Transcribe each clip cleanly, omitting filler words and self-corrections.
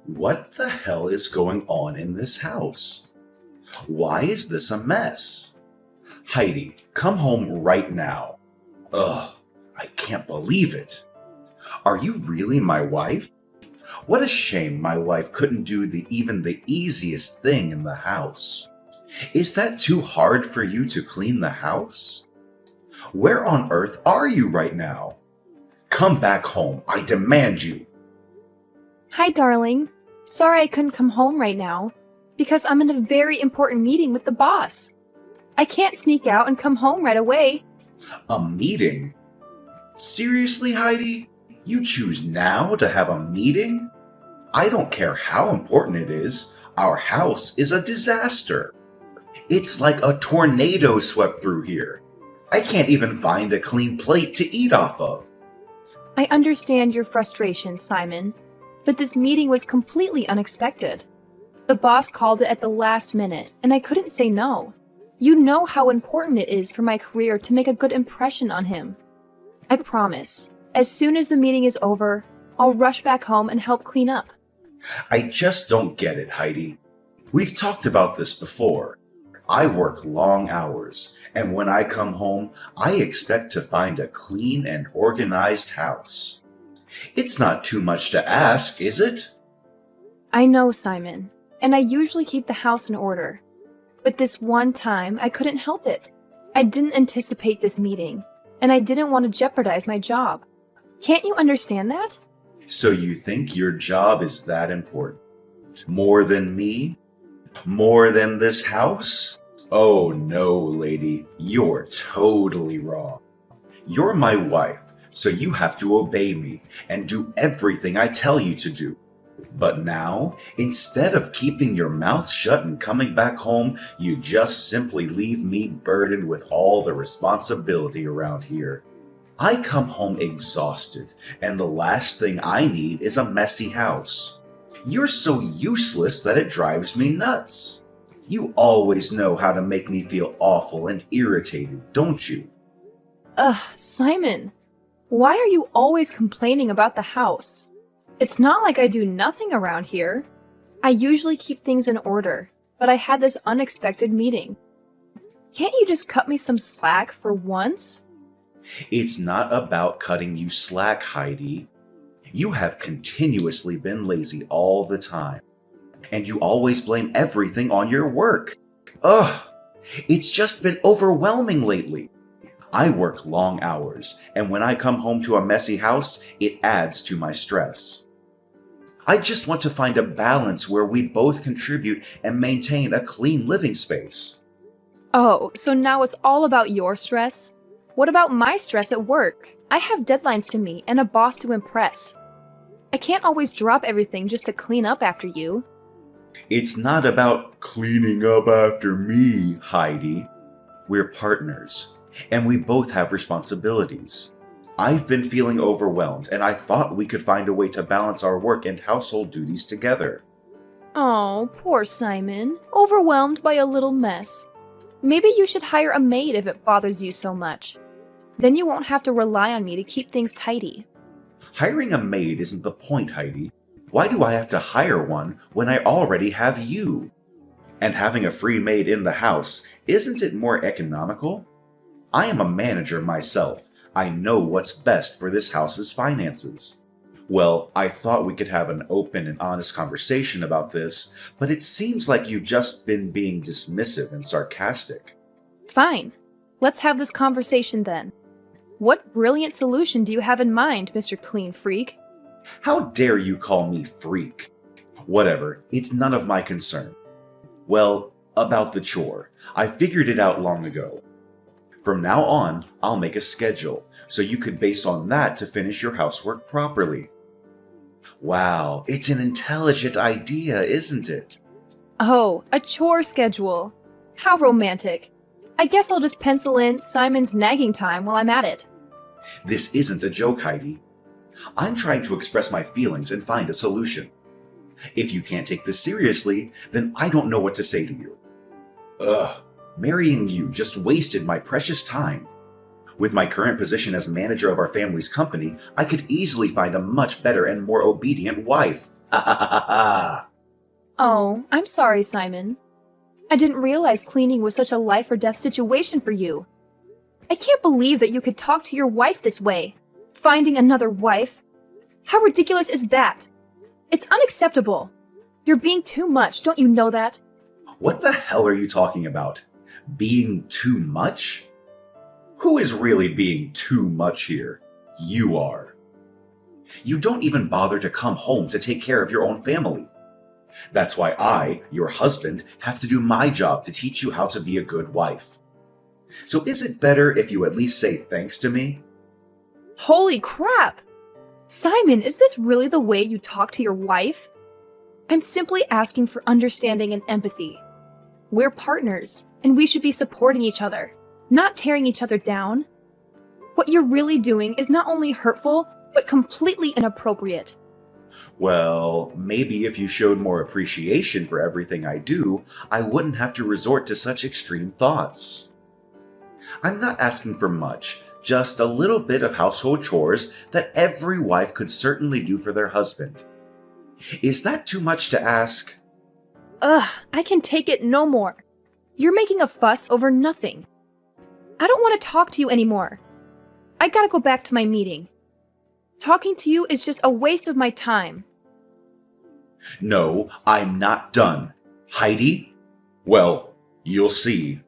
What the hell is going on in this house? Why is this a mess? Heidi, come home right now. Ugh, I can't believe it. Are you really my wife? What a shame my wife couldn't do even the easiest thing in the house. Is that too hard for you to clean the house? Where on earth are you right now? Come back home, I demand you. Hi, darling. Sorry I couldn't come home right now, because I'm in a very important meeting with the boss. I can't sneak out and come home right away. A meeting? Seriously, Heidi? You choose now to have a meeting? I don't care how important it is. Our house is a disaster. It's like a tornado swept through here. I can't even find a clean plate to eat off of. I understand your frustration, Simon, but this meeting was completely unexpected. The boss called it at the last minute, and I couldn't say no. You know how important it is for my career to make a good impression on him. I promise, as soon as the meeting is over, I'll rush back home and help clean up. I just don't get it, Heidi. We've talked about this before. I work long hours, and when I come home, I expect to find a clean and organized house. It's not too much to ask, is it? I know, Simon, and I usually keep the house in order. But this one time, I couldn't help it. I didn't anticipate this meeting, and I didn't want to jeopardize my job. Can't you understand that? So you think your job is that important? More than me? More than this house? Oh no, lady, you're totally wrong. You're my wife, so you have to obey me and do everything I tell you to do. But now, instead of keeping your mouth shut and coming back home, you just simply leave me burdened with all the responsibility around here. I come home exhausted, and the last thing I need is a messy house. You're so useless that it drives me nuts. You always know how to make me feel awful and irritated, don't you? Ugh, Simon, why are you always complaining about the house? It's not like I do nothing around here. I usually keep things in order, but I had this unexpected meeting. Can't you just cut me some slack for once? It's not about cutting you slack, Heidi. You have continuously been lazy all the time, and you always blame everything on your work. Ugh, it's just been overwhelming lately. I work long hours, and when I come home to a messy house, it adds to my stress. I just want to find a balance where we both contribute and maintain a clean living space. Oh, so now it's all about your stress? What about my stress at work? I have deadlines to meet and a boss to impress. I can't always drop everything just to clean up after you. It's not about cleaning up after me, Heidi. We're partners, and we both have responsibilities. I've been feeling overwhelmed, and I thought we could find a way to balance our work and household duties together. Oh, poor Simon. Overwhelmed by a little mess. Maybe you should hire a maid if it bothers you so much. Then you won't have to rely on me to keep things tidy. Hiring a maid isn't the point, Heidi. Why do I have to hire one when I already have you? And having a free maid in the house, isn't it more economical? I am a manager myself. I know what's best for this house's finances. Well, I thought we could have an open and honest conversation about this, but it seems like you've just been being dismissive and sarcastic. Fine. Let's have this conversation then. What brilliant solution do you have in mind, Mr. Clean Freak? How dare you call me freak? Whatever, it's none of my concern. Well, about the chore. I figured it out long ago. From now on, I'll make a schedule, so you could base on that to finish your housework properly. Wow, it's an intelligent idea, isn't it? Oh, a chore schedule. How romantic. I guess I'll just pencil in Simon's nagging time while I'm at it. This isn't a joke, Heidi. I'm trying to express my feelings and find a solution. If you can't take this seriously, then I don't know what to say to you. Ugh, marrying you just wasted my precious time. With my current position as manager of our family's company, I could easily find a much better and more obedient wife. Oh, I'm sorry, Simon. I didn't realize cleaning was such a life or death situation for you. I can't believe that you could talk to your wife this way. Finding another wife? How ridiculous is that? It's unacceptable. You're being too much, don't you know that? What the hell are you talking about? Being too much? Who is really being too much here? You are. You don't even bother to come home to take care of your own family. That's why I, your husband, have to do my job to teach you how to be a good wife. So is it better if you at least say thanks to me? Holy crap! Simon, is this really the way you talk to your wife? I'm simply asking for understanding and empathy. We're partners, and we should be supporting each other, not tearing each other down. What you're really doing is not only hurtful, but completely inappropriate. Well, maybe if you showed more appreciation for everything I do, I wouldn't have to resort to such extreme thoughts. I'm not asking for much, just a little bit of household chores that every wife could certainly do for their husband. Is that too much to ask? Ugh, I can take it no more. You're making a fuss over nothing. I don't want to talk to you anymore. I gotta go back to my meeting. Talking to you is just a waste of my time. No, I'm not done. Heidi? Well, you'll see.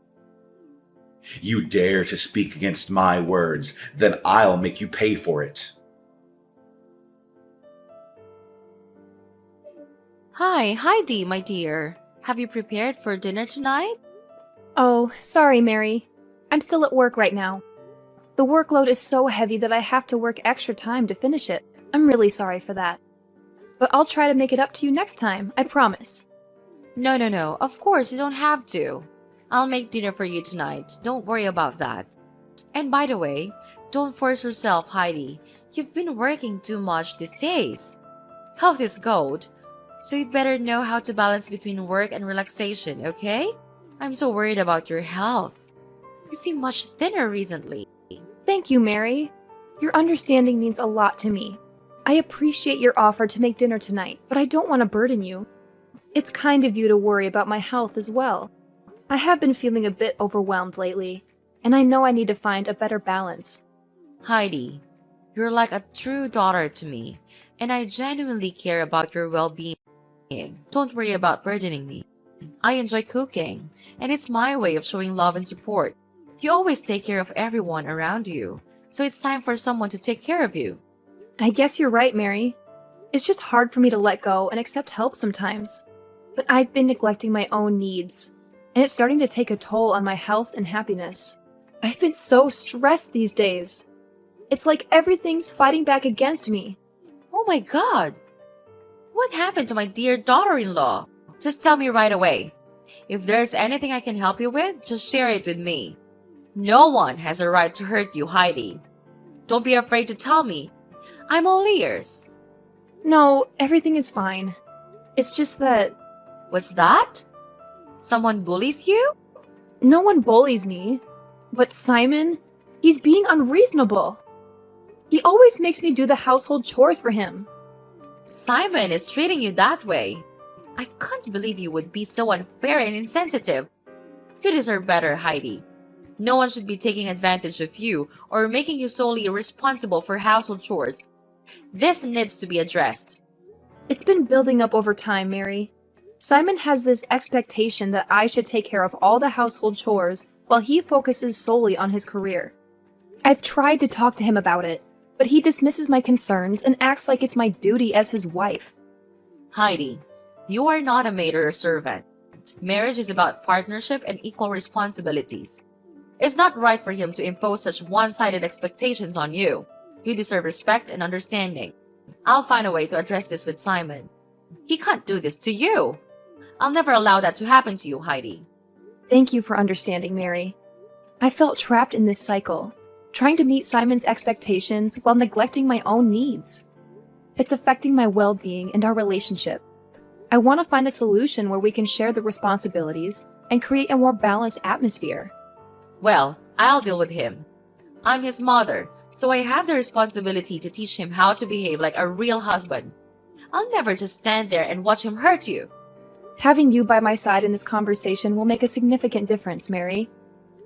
You dare to speak against my words, then I'll make you pay for it. Hi, Heidi, my dear. Have you prepared for dinner tonight? Oh, sorry, Mary. I'm still at work right now. The workload is so heavy that I have to work extra time to finish it. I'm really sorry for that. But I'll try to make it up to you next time, I promise. No. Of course, you don't have to. I'll make dinner for you tonight. Don't worry about that. And by the way, don't force yourself, Heidi. You've been working too much these days. Health is gold, so you'd better know how to balance between work and relaxation, okay? I'm so worried about your health. You seem much thinner recently. Thank you, Mary. Your understanding means a lot to me. I appreciate your offer to make dinner tonight, but I don't want to burden you. It's kind of you to worry about my health as well. I have been feeling a bit overwhelmed lately, and I know I need to find a better balance. Heidi, you're like a true daughter to me, and I genuinely care about your well-being. Don't worry about burdening me. I enjoy cooking, and it's my way of showing love and support. You always take care of everyone around you, so it's time for someone to take care of you. I guess you're right, Mary. It's just hard for me to let go and accept help sometimes. But I've been neglecting my own needs, and it's starting to take a toll on my health and happiness. I've been so stressed these days. It's like everything's fighting back against me. Oh my god! What happened to my dear daughter-in-law? Just tell me right away. If there's anything I can help you with, just share it with me. No one has a right to hurt you, Heidi. Don't be afraid to tell me. I'm all ears. No, everything is fine. It's just that What's that? Someone bullies you? no one bullies me. But Simon, he's being unreasonable. He always makes me do the household chores for him. Simon is treating you that way. I can't believe you would be so unfair and insensitive. You deserve better, Heidi. No one should be taking advantage of you or making you solely responsible for household chores. This needs to be addressed. It's been building up over time, Mary. Simon has this expectation that I should take care of all the household chores while he focuses solely on his career. I've tried to talk to him about it, but he dismisses my concerns and acts like it's my duty as his wife. Heidi, you are not a maid or a servant. Marriage is about partnership and equal responsibilities. It's not right for him to impose such one-sided expectations on you. You deserve respect and understanding. I'll find a way to address this with Simon. He can't do this to you. I'll never allow that to happen to you, Heidi. Thank you for understanding, Mary. I felt trapped in this cycle, trying to meet Simon's expectations while neglecting my own needs. It's affecting my well-being and our relationship. I want to find a solution where we can share the responsibilities and create a more balanced atmosphere. Well, I'll deal with him. I'm his mother, so I have the responsibility to teach him how to behave like a real husband. I'll never just stand there and watch him hurt you. Having you by my side in this conversation will make a significant difference, Mary.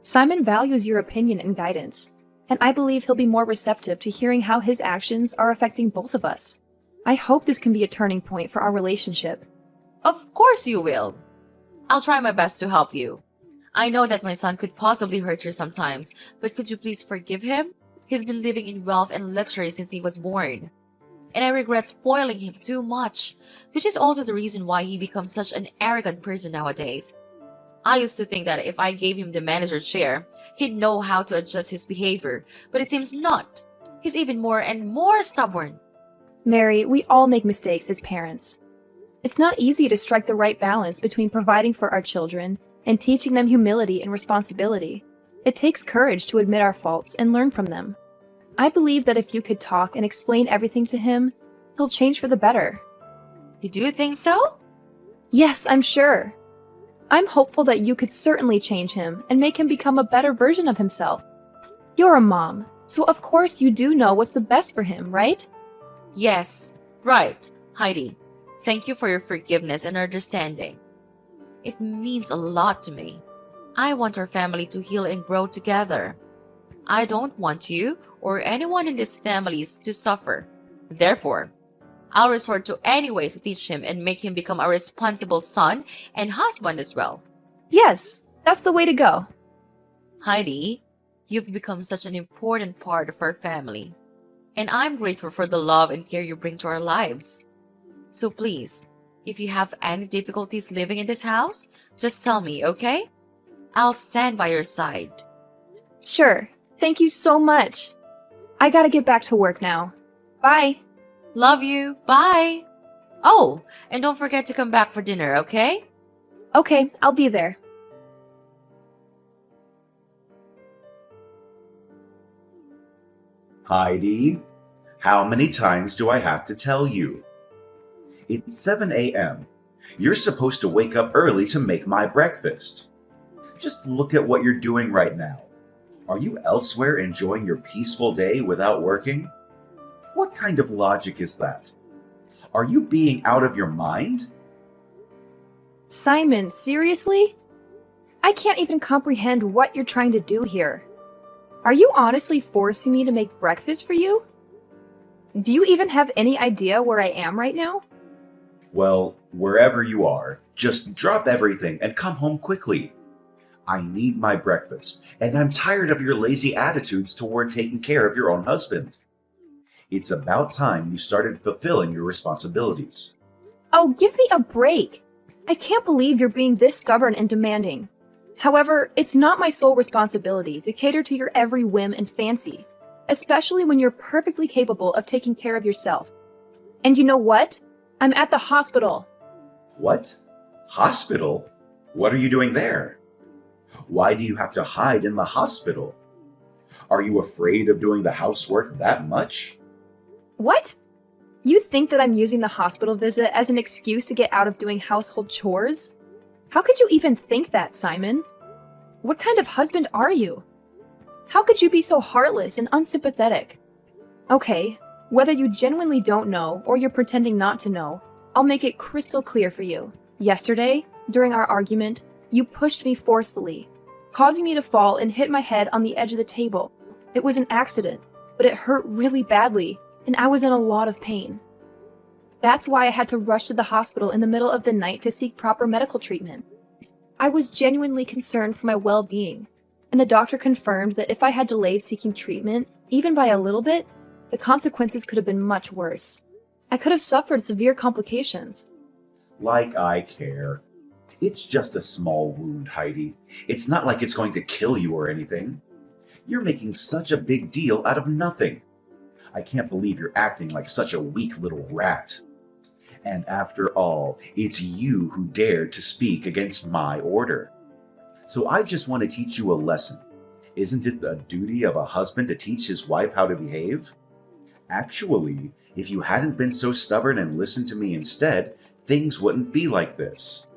Simon values your opinion and guidance, and I believe he'll be more receptive to hearing how his actions are affecting both of us. I hope this can be a turning point for our relationship. Of course you will. I'll try my best to help you. I know that my son could possibly hurt you sometimes, but could you please forgive him? He's been living in wealth and luxury since he was born. And I regret spoiling him too much, which is also the reason why he becomes such an arrogant person nowadays. I used to think that if I gave him the manager chair, he'd know how to adjust his behavior, but it seems not. He's even more and more stubborn. Mary, we all make mistakes as parents. It's not easy to strike the right balance between providing for our children and teaching them humility and responsibility. It takes courage to admit our faults and learn from them. I believe that if you could talk and explain everything to him, he'll change for the better. You do think so? Yes, I'm sure. I'm hopeful that you could certainly change him and make him become a better version of himself. You're a mom, so of course you do know what's the best for him, right? Yes, right, Heidi. Thank you for your forgiveness and understanding. It means a lot to me. I want our family to heal and grow together. I don't want you or anyone in this family to suffer. Therefore, I'll resort to any way to teach him and make him become a responsible son and husband as well. Yes, that's the way to go. Heidi, you've become such an important part of our family, and I'm grateful for the love and care you bring to our lives. So please, if you have any difficulties living in this house, just tell me, okay? I'll stand by your side. Sure, thank you so much. I gotta get back to work now. Bye. Love you. Bye. Oh, and don't forget to come back for dinner, okay? Okay, I'll be there. Heidi, how many times do I have to tell you? It's 7 a.m. You're supposed to wake up early to make my breakfast. Just look at what you're doing right now. Are you elsewhere enjoying your peaceful day without working? What kind of logic is that? Are you being out of your mind? Simon, seriously? I can't even comprehend what you're trying to do here. Are you honestly forcing me to make breakfast for you? Do you even have any idea where I am right now? Well, wherever you are, just drop everything and come home quickly. I need my breakfast, and I'm tired of your lazy attitudes toward taking care of your own husband. It's about time you started fulfilling your responsibilities. Oh, give me a break. I can't believe you're being this stubborn and demanding. However, it's not my sole responsibility to cater to your every whim and fancy, especially when you're perfectly capable of taking care of yourself. And you know what? I'm at the hospital. What? Hospital? What are you doing there? Why do you have to hide in the hospital? Are you afraid of doing the housework that much? What? You think that I'm using the hospital visit as an excuse to get out of doing household chores? How could you even think that, Simon? What kind of husband are you? How could you be so heartless and unsympathetic? Okay, whether you genuinely don't know or you're pretending not to know, I'll make it crystal clear for you. Yesterday, during our argument, you pushed me forcefully, causing me to fall and hit my head on the edge of the table. It was an accident, but it hurt really badly, and I was in a lot of pain. That's why I had to rush to the hospital in the middle of the night to seek proper medical treatment. I was genuinely concerned for my well-being, and the doctor confirmed that if I had delayed seeking treatment, even by a little bit, the consequences could have been much worse. I could have suffered severe complications. Like I care. It's just a small wound, Heidi. It's not like it's going to kill you or anything. You're making such a big deal out of nothing. I can't believe you're acting like such a weak little rat. And after all, it's you who dared to speak against my order. So I just want to teach you a lesson. Isn't it the duty of a husband to teach his wife how to behave? Actually, if you hadn't been so stubborn and listened to me instead, things wouldn't be like this.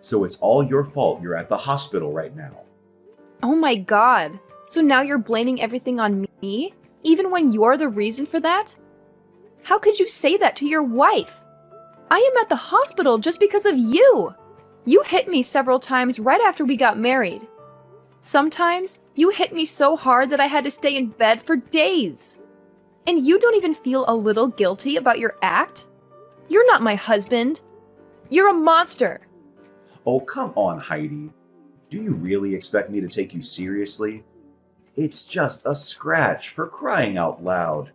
So it's all your fault you're at the hospital right now. Oh my god, so now you're blaming everything on me, even when you're the reason for that? How could you say that to your wife? I am at the hospital just because of you. You hit me several times right after we got married. Sometimes you hit me so hard that I had to stay in bed for days. And you don't even feel a little guilty about your act? You're not my husband. You're a monster. Oh, come on, Heidi. Do you really expect me to take you seriously? It's just a scratch, for crying out loud.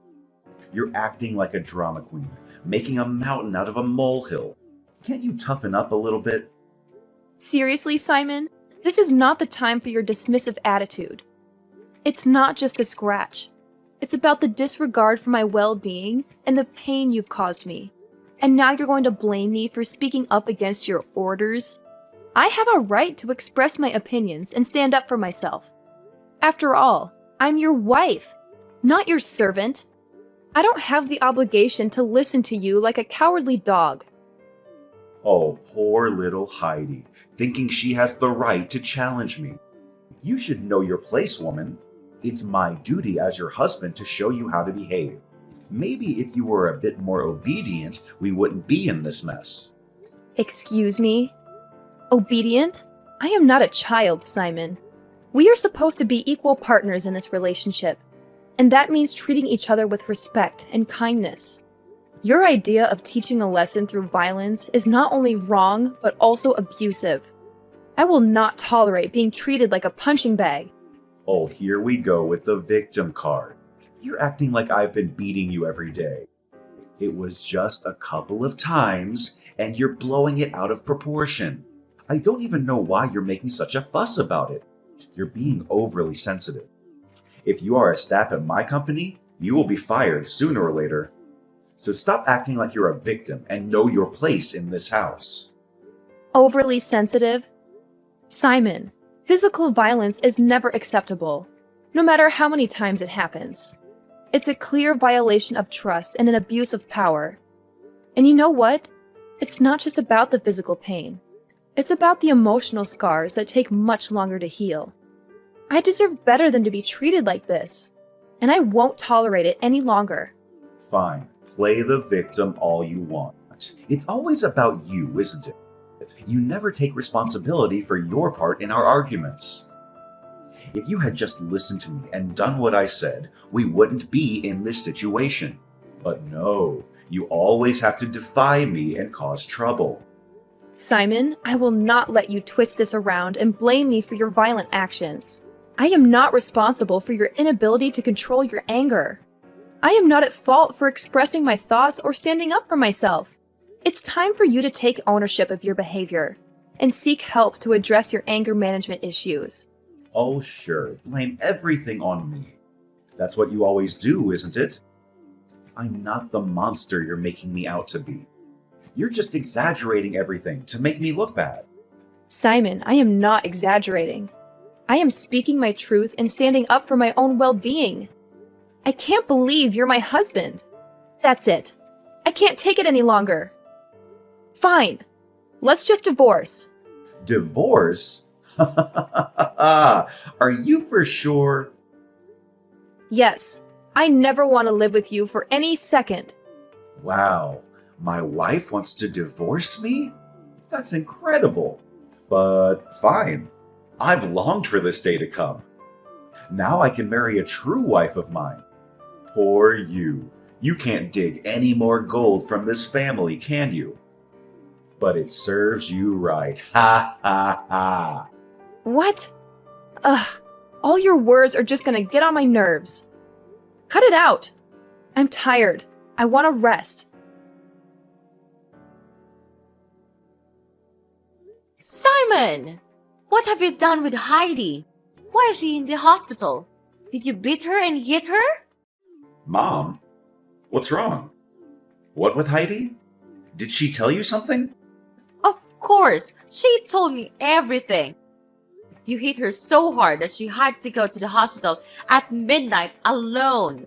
You're acting like a drama queen, making a mountain out of a molehill. Can't you toughen up a little bit? Seriously, Simon, this is not the time for your dismissive attitude. It's not just a scratch. It's about the disregard for my well-being and the pain you've caused me. And now you're going to blame me for speaking up against your orders? I have a right to express my opinions and stand up for myself. After all, I'm your wife, not your servant. I don't have the obligation to listen to you like a cowardly dog. Oh, poor little Heidi, thinking she has the right to challenge me. You should know your place, woman. It's my duty as your husband to show you how to behave. Maybe if you were a bit more obedient, we wouldn't be in this mess. Excuse me? Obedient? I am not a child, Simon. We are supposed to be equal partners in this relationship, and that means treating each other with respect and kindness. Your idea of teaching a lesson through violence is not only wrong, but also abusive. I will not tolerate being treated like a punching bag. Oh, here we go with the victim card. You're acting like I've been beating you every day. It was just a couple of times, and you're blowing it out of proportion. I don't even know why you're making such a fuss about it. You're being overly sensitive. If you are a staff at my company, you will be fired sooner or later. So stop acting like you're a victim and know your place in this house. Overly sensitive? Simon, physical violence is never acceptable, no matter how many times it happens. It's a clear violation of trust and an abuse of power. And you know what? It's not just about the physical pain. It's about the emotional scars that take much longer to heal. I deserve better than to be treated like this, and I won't tolerate it any longer. Fine, play the victim all you want. It's always about you, isn't it? You never take responsibility for your part in our arguments. If you had just listened to me and done what I said, we wouldn't be in this situation. But no, you always have to defy me and cause trouble. Simon, I will not let you twist this around and blame me for your violent actions. I am not responsible for your inability to control your anger. I am not at fault for expressing my thoughts or standing up for myself. It's time for you to take ownership of your behavior and seek help to address your anger management issues. Oh, sure, blame everything on me. That's what you always do, isn't it? I'm not the monster you're making me out to be. You're just exaggerating everything to make me look bad. Simon, I am not exaggerating. I am speaking my truth and standing up for my own well-being. I can't believe you're my husband. That's it. I can't take it any longer. Fine. Let's just divorce. Divorce? Are you for sure? Yes. I never want to live with you for any second. Wow, my wife wants to divorce me? That's incredible. But fine. I've longed for this day to come. Now I can marry a true wife of mine. Poor you. You can't dig any more gold from this family, can you? But it serves you right. Ha ha ha. What? Ugh. All your words are just gonna get on my nerves. Cut it out. I'm tired. I want to rest. Simon! What have you done with Heidi? Why is she in the hospital? Did you beat her and hit her? Mom, what's wrong? What with Heidi? Did she tell you something? Of course, she told me everything. You hit her so hard that she had to go to the hospital at midnight alone.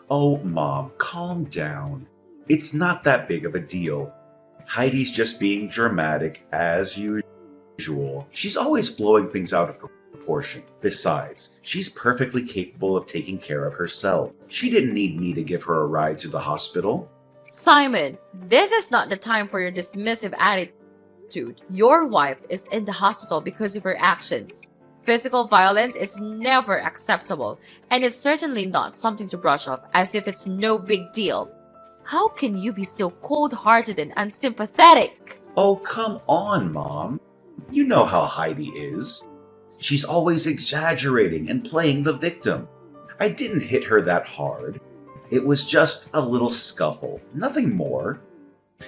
Oh, Mom, calm down. It's not that big of a deal. Heidi's just being dramatic as usual. She's always blowing things out of proportion. Besides, she's perfectly capable of taking care of herself. She didn't need me to give her a ride to the hospital. Simon, this is not the time for your dismissive attitude. Your wife is in the hospital because of her actions. Physical violence is never acceptable, and it's certainly not something to brush off as if it's no big deal. How can you be so cold-hearted and unsympathetic? Oh, come on, Mom. You know how Heidi is. She's always exaggerating and playing the victim. I didn't hit her that hard. It was just a little scuffle, nothing more.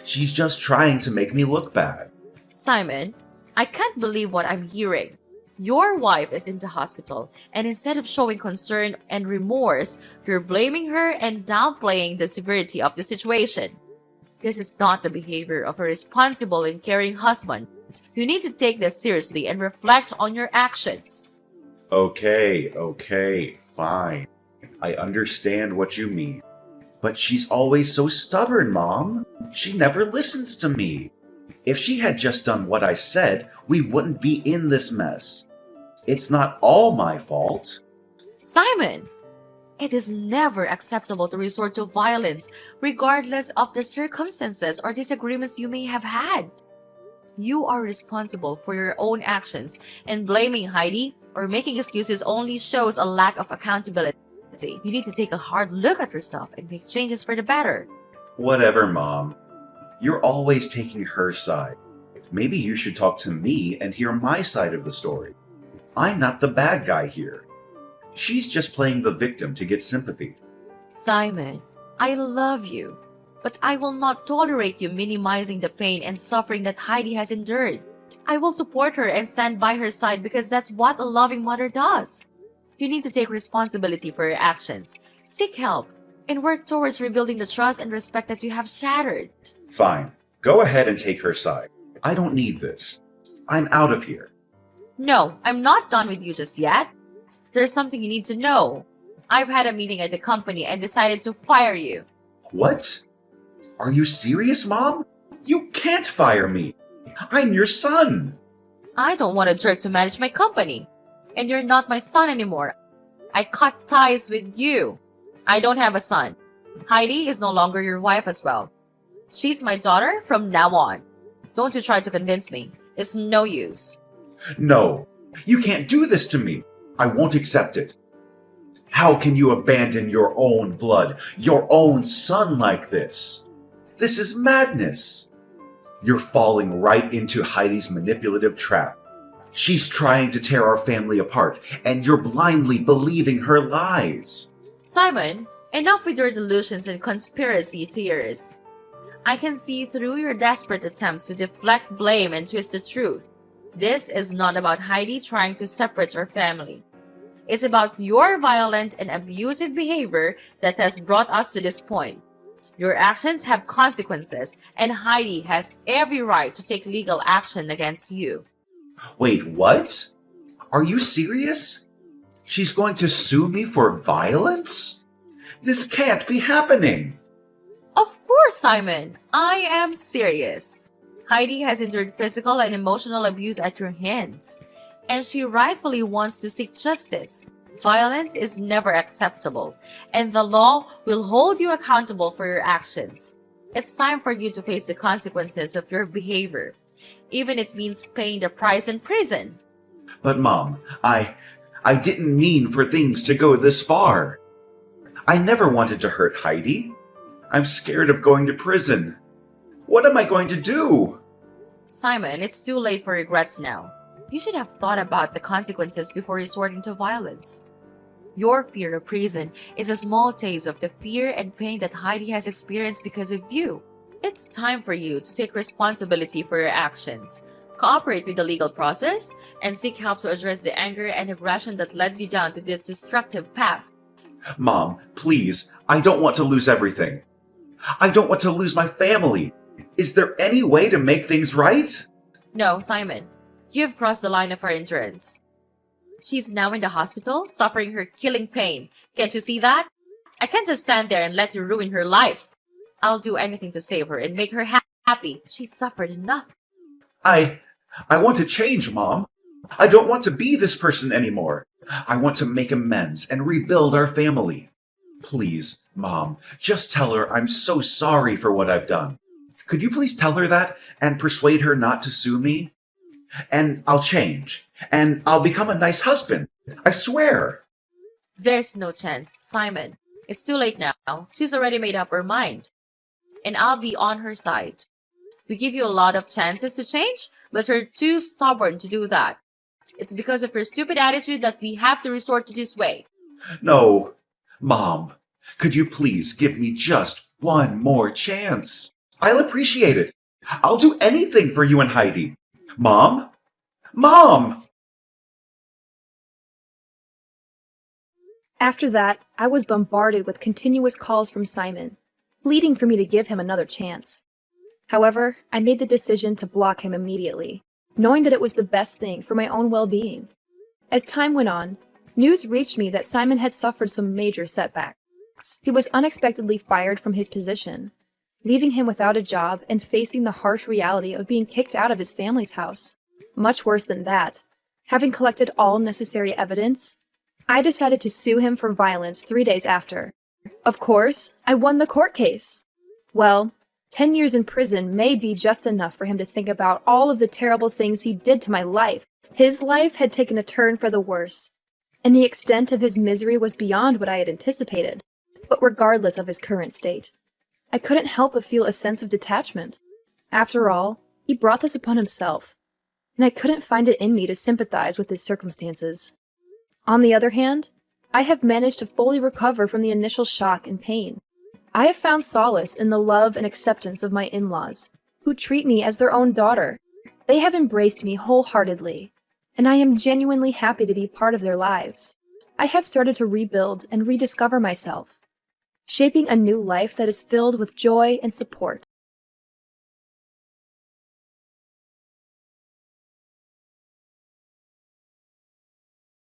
She's just trying to make me look bad. Simon, I can't believe what I'm hearing. Your wife is in the hospital, and instead of showing concern and remorse, you're blaming her and downplaying the severity of the situation. This is not the behavior of a responsible and caring husband. You need to take this seriously and reflect on your actions. Okay, fine. I understand what you mean. But she's always so stubborn, Mom. She never listens to me. If she had just done what I said, we wouldn't be in this mess. It's not all my fault. Simon, it is never acceptable to resort to violence, regardless of the circumstances or disagreements you may have had. You are responsible for your own actions, and blaming Heidi or making excuses only shows a lack of accountability. You need to take a hard look at yourself and make changes for the better. Whatever, Mom. You're always taking her side. Maybe you should talk to me and hear my side of the story. I'm not the bad guy here. She's just playing the victim to get sympathy. Simon, I love you, but I will not tolerate you minimizing the pain and suffering that Heidi has endured. I will support her and stand by her side because that's what a loving mother does. You need to take responsibility for your actions, seek help, and work towards rebuilding the trust and respect that you have shattered. Fine. Go ahead and take her side. I don't need this. I'm out of here. No, I'm not done with you just yet. There's something you need to know. I've had a meeting at the company and decided to fire you. What? Are you serious, Mom? You can't fire me. I'm your son. I don't want a jerk to manage my company. And you're not my son anymore. I cut ties with you. I don't have a son. Heidi is no longer your wife as well. She's my daughter from now on. Don't you try to convince me. It's no use. No, you can't do this to me. I won't accept it. How can you abandon your own blood, your own son like this? This is madness. You're falling right into Heidi's manipulative trap. She's trying to tear our family apart, and you're blindly believing her lies. Simon, enough with your delusions and conspiracy theories. I can see through your desperate attempts to deflect blame and twist the truth. This is not about Heidi trying to separate our family. It's about your violent and abusive behavior that has brought us to this point. Your actions have consequences, and Heidi has every right to take legal action against you. Wait, what? Are you serious? She's going to sue me for violence? This can't be happening. Of course, Simon. I am serious. Heidi has endured physical and emotional abuse at your hands, and she rightfully wants to seek justice. Violence is never acceptable, and the law will hold you accountable for your actions. It's time for you to face the consequences of your behavior, even if it means paying the price in prison. But Mom, I didn't mean for things to go this far. I never wanted to hurt Heidi. I'm scared of going to prison. What am I going to do? Simon, it's too late for regrets now. You should have thought about the consequences before resorting to violence. Your fear of prison is a small taste of the fear and pain that Heidi has experienced because of you. It's time for you to take responsibility for your actions, cooperate with the legal process, and seek help to address the anger and aggression that led you down to this destructive path. Mom, please, I don't want to lose everything. I don't want to lose my family. Is there any way to make things right? No, Simon. You've crossed the line of our endurance. She's now in the hospital, suffering her killing pain. Can't you see that? I can't just stand there and let you ruin her life. I'll do anything to save her and make her happy. She's suffered enough. I want to change, Mom. I don't want to be this person anymore. I want to make amends and rebuild our family. Please, Mom, just tell her I'm so sorry for what I've done. Could you please tell her that and persuade her not to sue me? And I'll change. And I'll become a nice husband. I swear. There's no chance, Simon. It's too late now. She's already made up her mind. And I'll be on her side. We give you a lot of chances to change, but you're too stubborn to do that. It's because of your stupid attitude that we have to resort to this way. No. Mom, could you please give me just one more chance? I'll appreciate it. I'll do anything for you and Heidi. Mom? Mom! After that, I was bombarded with continuous calls from Simon, pleading for me to give him another chance. However, I made the decision to block him immediately, knowing that it was the best thing for my own well-being. As time went on, news reached me that Simon had suffered some major setbacks. He was unexpectedly fired from his position, leaving him without a job and facing the harsh reality of being kicked out of his family's house. Much worse than that, having collected all necessary evidence, I decided to sue him for violence 3 days after. Of course, I won the court case. Well, 10 years in prison may be just enough for him to think about all of the terrible things he did to my life. His life had taken a turn for the worse, and the extent of his misery was beyond what I had anticipated. But regardless of his current state, I couldn't help but feel a sense of detachment. After all, he brought this upon himself, and I couldn't find it in me to sympathize with his circumstances. On the other hand, I have managed to fully recover from the initial shock and pain. I have found solace in the love and acceptance of my in-laws, who treat me as their own daughter. They have embraced me wholeheartedly, and I am genuinely happy to be part of their lives. I have started to rebuild and rediscover myself, shaping a new life that is filled with joy and support.